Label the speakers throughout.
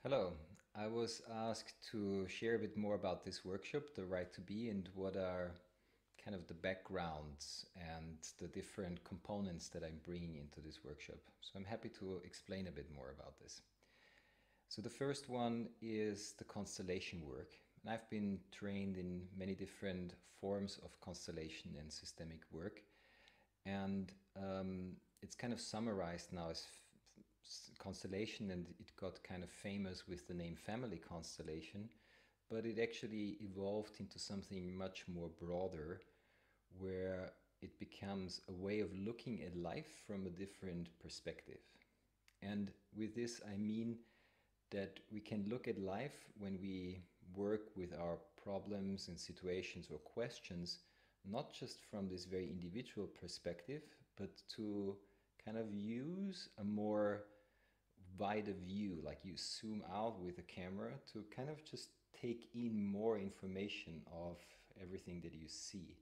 Speaker 1: Hello. I was asked to share a bit more about this workshop, The Right to Be, and what are kind of the backgrounds and the different components that I'm bringing into this workshop. So I'm happy to explain a bit more about this. So the first one is the constellation work. And I've been trained in many different forms of constellation and systemic work. And it's kind of summarized now as constellation, and it got kind of famous with the name family constellation, but it actually evolved into something much more broader, where it becomes a way of looking at life from a different perspective. And with this I mean that we can look at life when we work with our problems and situations or questions, not just from this very individual perspective, but to kind of use a more wider view, like you zoom out with a camera to kind of just take in more information of everything that you see.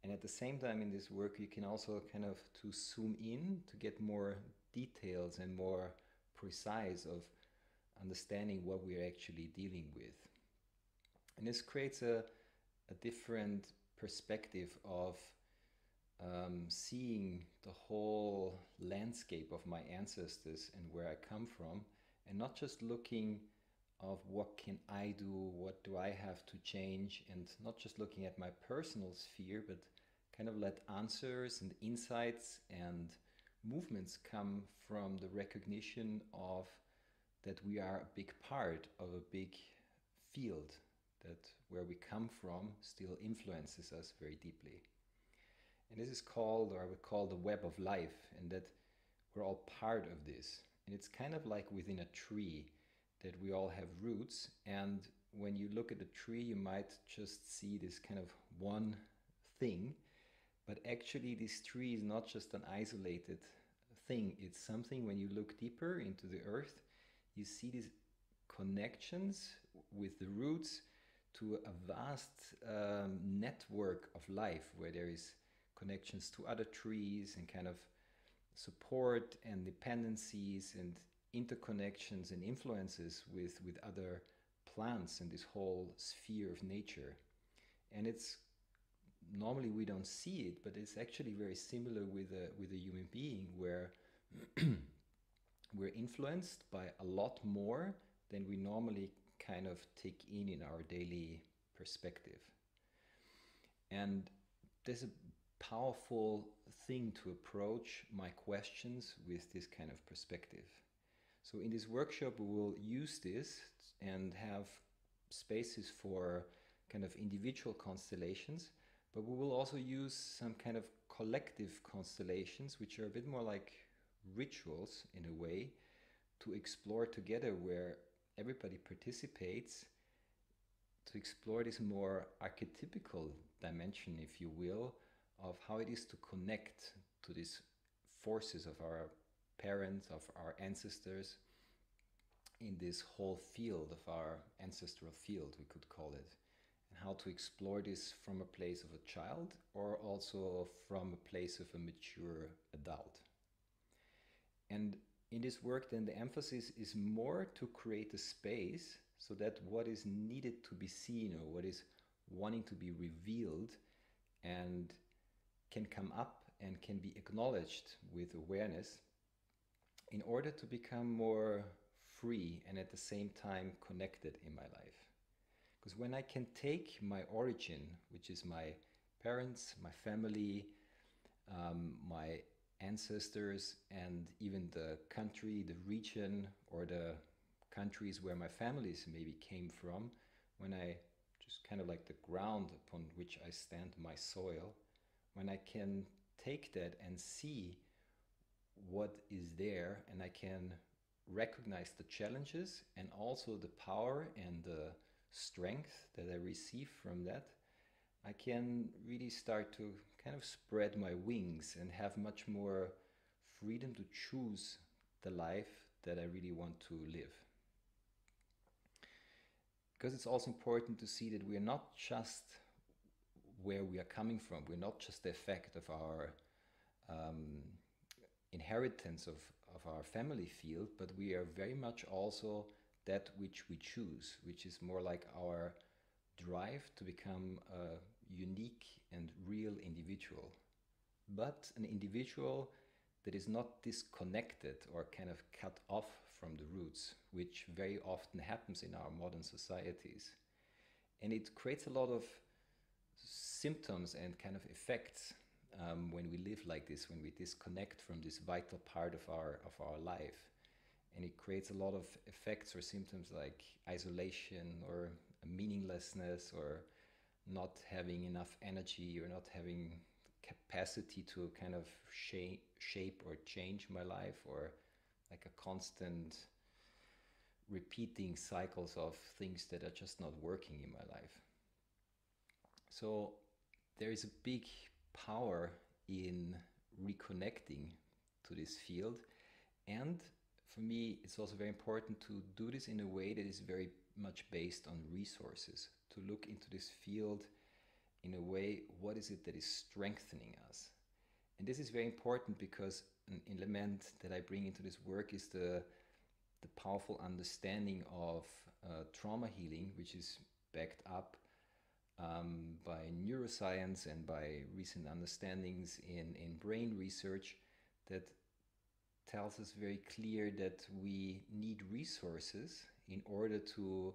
Speaker 1: And at the same time in this work you can also kind of to zoom in to get more details and more precise of understanding what we're actually dealing with. And this creates a different perspective of seeing the whole landscape of my ancestors and where I come from, and not just looking of what can I do, what do I have to change, and not just looking at my personal sphere, but kind of let answers and insights and movements come from the recognition of that we are a big part of a big field, that where we come from still influences us very deeply. And this is called, or I would call, the web of life, and that we're all part of this. And it's kind of like within a tree, that we all have roots. And when you look at the tree, you might just see this kind of one thing. But actually, this tree is not just an isolated thing. It's something, when you look deeper into the earth, you see these connections with the roots to a vast network of life, where there is connections to other trees and kind of support and dependencies and interconnections and influences with other plants and this whole sphere of nature. And it's normally we don't see it, but it's actually very similar with a human being, where we're influenced by a lot more than we normally kind of take in our daily perspective. And there's a powerful thing to approach my questions with this kind of perspective. So in this workshop we will use this and have spaces for kind of individual constellations, but we will also use some kind of collective constellations, which are a bit more like rituals in a way, to explore together, where everybody participates, to explore this more archetypical dimension, if you will, of how it is to connect to these forces of our parents, of our ancestors, in this whole field of our ancestral field, we could call it, and how to explore this from a place of a child or also from a place of a mature adult. And in this work then the emphasis is more to create a space so that what is needed to be seen, or what is wanting to be revealed, and can come up and can be acknowledged with awareness, in order to become more free and at the same time connected in my life. Because when I can take my origin, which is my parents, my family, my ancestors, and even the country, the region, or the countries where my families maybe came from, when I just kind of like the ground upon which I stand, my soil, when I can take that and see what is there, and I can recognize the challenges and also the power and the strength that I receive from that, I can really start to kind of spread my wings and have much more freedom to choose the life that I really want to live. Because it's also important to see that we're not just where we are coming from. We're not just the effect of our inheritance of our family field, but we are very much also that which we choose, which is more like our drive to become a unique and real individual, but an individual that is not disconnected or kind of cut off from the roots, which very often happens in our modern societies. And it creates a lot of symptoms and kind of effects when we live like this, when we disconnect from this vital part of our life. And it creates a lot of effects or symptoms like isolation or meaninglessness, or not having enough energy, or not having capacity to kind of shape or change my life, or like a constant repeating cycles of things that are just not working in my life. So there is a big power in reconnecting to this field. And for me, it's also very important to do this in a way that is very much based on resources, to look into this field in a way, what is it that is strengthening us? And this is very important because an element that I bring into this work is the powerful understanding of trauma healing, which is backed up by neuroscience and by recent understandings in brain research, that tells us very clear that we need resources in order to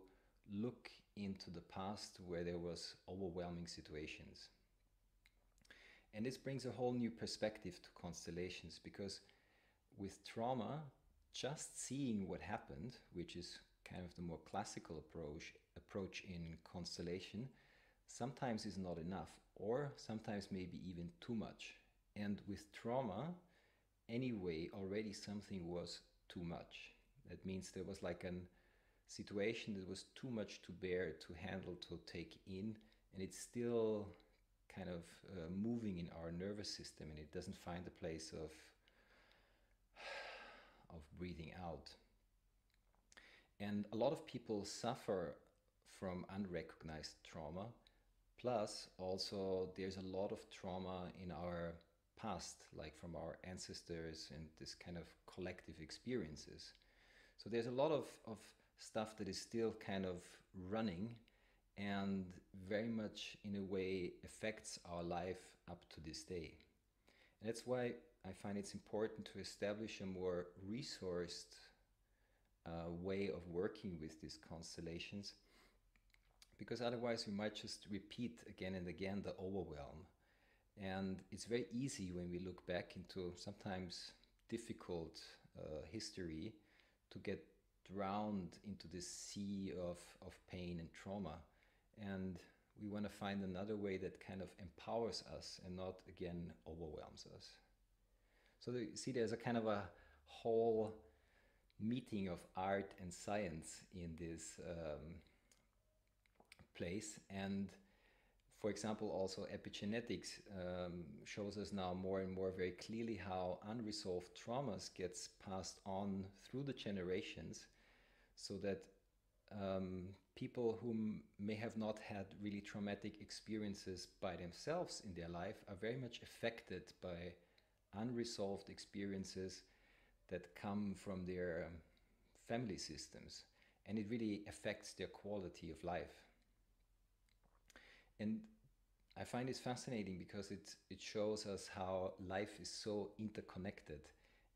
Speaker 1: look into the past where there was overwhelming situations. And this brings a whole new perspective to constellations, because with trauma, just seeing what happened, which is kind of the more classical approach in constellation, sometimes is not enough, or sometimes maybe even too much. And with trauma, anyway, already something was too much. That means there was like a situation that was too much to bear, to handle, to take in, and it's still kind of moving in our nervous system, and it doesn't find a place of breathing out. And a lot of people suffer from unrecognized trauma. Plus, also, there's a lot of trauma in our past, like from our ancestors and this kind of collective experiences. So there's a lot of stuff that is still kind of running and very much in a way affects our life up to this day. And that's why I find it's important to establish a more resourced way of working with these constellations, because otherwise we might just repeat again and again the overwhelm. And it's very easy when we look back into sometimes difficult history to get drowned into this sea of pain and trauma. And we want to find another way that kind of empowers us and not, again, overwhelms us. So you see, there's a kind of a whole meeting of art and science in this place. And for example, also epigenetics shows us now more and more very clearly how unresolved traumas gets passed on through the generations, so that people who may have not had really traumatic experiences by themselves in their life are very much affected by unresolved experiences that come from their family systems, and it really affects their quality of life. And I find this fascinating because it shows us how life is so interconnected,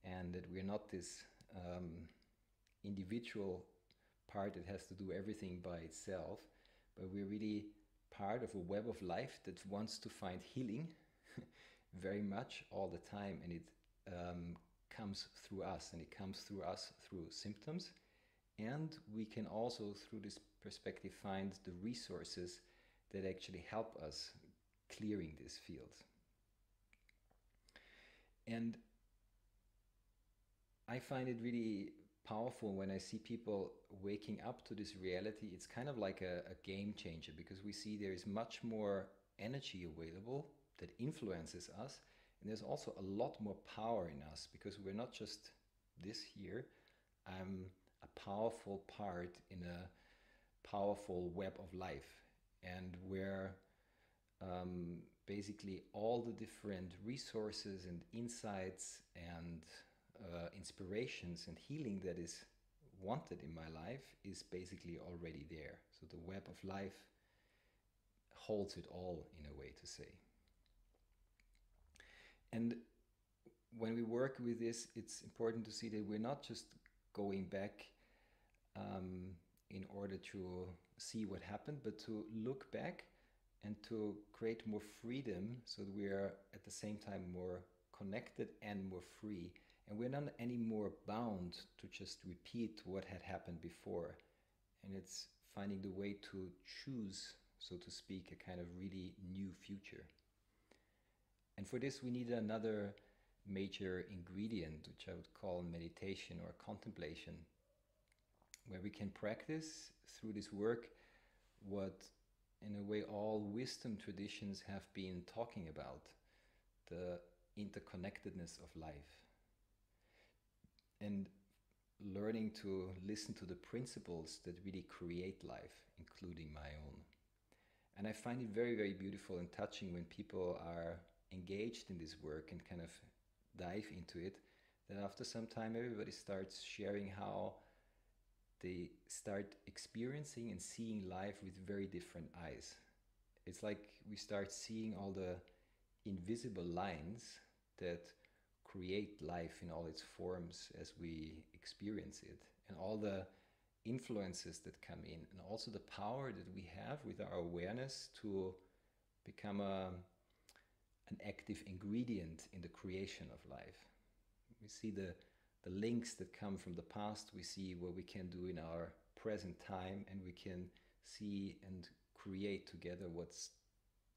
Speaker 1: and that we're not this individual part that has to do everything by itself, but we're really part of a web of life that wants to find healing very much all the time, and it comes through us, and it comes through us through symptoms. And we can also, through this perspective, find the resources that actually help us clearing this field. And I find it really powerful when I see people waking up to this reality. It's kind of like a game changer, because we see there is much more energy available that influences us, and there's also a lot more power in us, because we're not just this here. I'm a powerful part in a powerful web of life, and where basically all the different resources and insights and inspirations and healing that is wanted in my life is basically already there. So the web of life holds it all, in a way to say. And when we work with this, it's important to see that we're not just going back in order to see what happened, but to look back and to create more freedom, so that we are at the same time more connected and more free. And we're not anymore bound to just repeat what had happened before. And it's finding the way to choose, so to speak, a kind of really new future. And for this, we need another major ingredient, which I would call meditation or contemplation, where we can practice through this work what, in a way, all wisdom traditions have been talking about: the interconnectedness of life. And learning to listen to the principles that really create life, including my own. And I find it very, very beautiful and touching when people are engaged in this work and kind of dive into it, that after some time everybody starts sharing how they start experiencing and seeing life with very different eyes. It's like we start seeing all the invisible lines that create life in all its forms as we experience it, and all the influences that come in, and also the power that we have with our awareness to become an active ingredient in the creation of life. We see the links that come from the past, we see what we can do in our present time, and we can see and create together what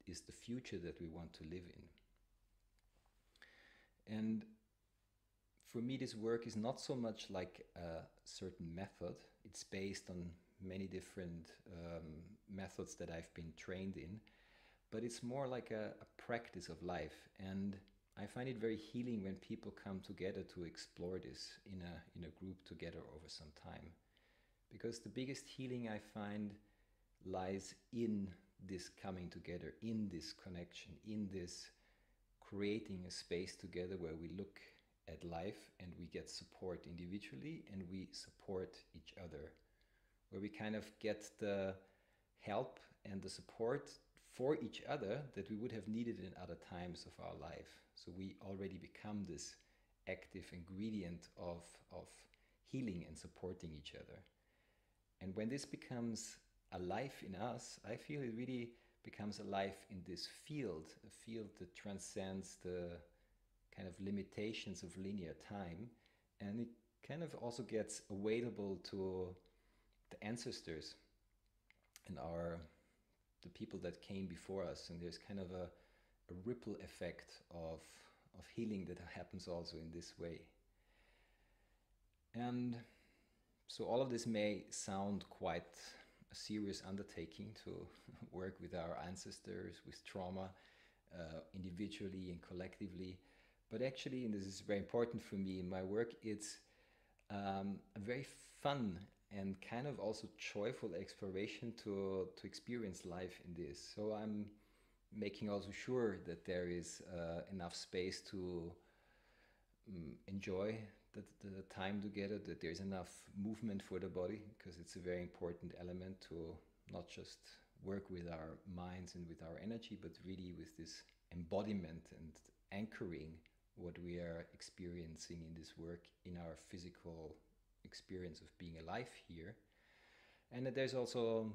Speaker 1: is the future that we want to live in. And for me, this work is not so much like a certain method. It's based on many different methods that I've been trained in, but it's more like a practice of life. And I find it very healing when people come together to explore this in a group together over some time. Because the biggest healing I find lies in this coming together, in this connection, in this creating a space together where we look at life and we get support individually and we support each other, where we kind of get the help and the support for each other that we would have needed in other times of our life. So we already become this active ingredient of healing and supporting each other. And when this becomes alive in us, I feel it really becomes alive in this field, a field that transcends the kind of limitations of linear time, and it kind of also gets available to the ancestors and the people that came before us, and there's kind of a ripple effect of healing that happens also in this way. And so all of this may sound quite a serious undertaking to work with our ancestors, with trauma, individually and collectively. But actually, and this is very important for me in my work, it's a very fun and kind of also joyful exploration to experience life in this. So I'm making also sure that there is enough space to enjoy the time together, that there's enough movement for the body, because it's a very important element to not just work with our minds and with our energy, but really with this embodiment and anchoring what we are experiencing in this work in our physical experience of being alive here. And that there's also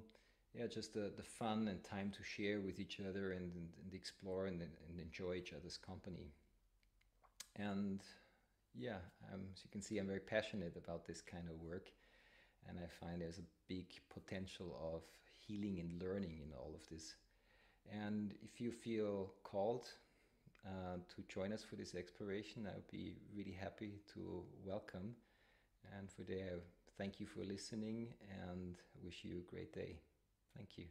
Speaker 1: just the fun and time to share with each other and explore and enjoy each other's company. And as you can see, I'm very passionate about this kind of work, and I find there's a big potential of healing and learning in all of this. And if you feel called to join us for this exploration, I would be really happy to welcome. And for that, thank you for listening and wish you a great day. Thank you.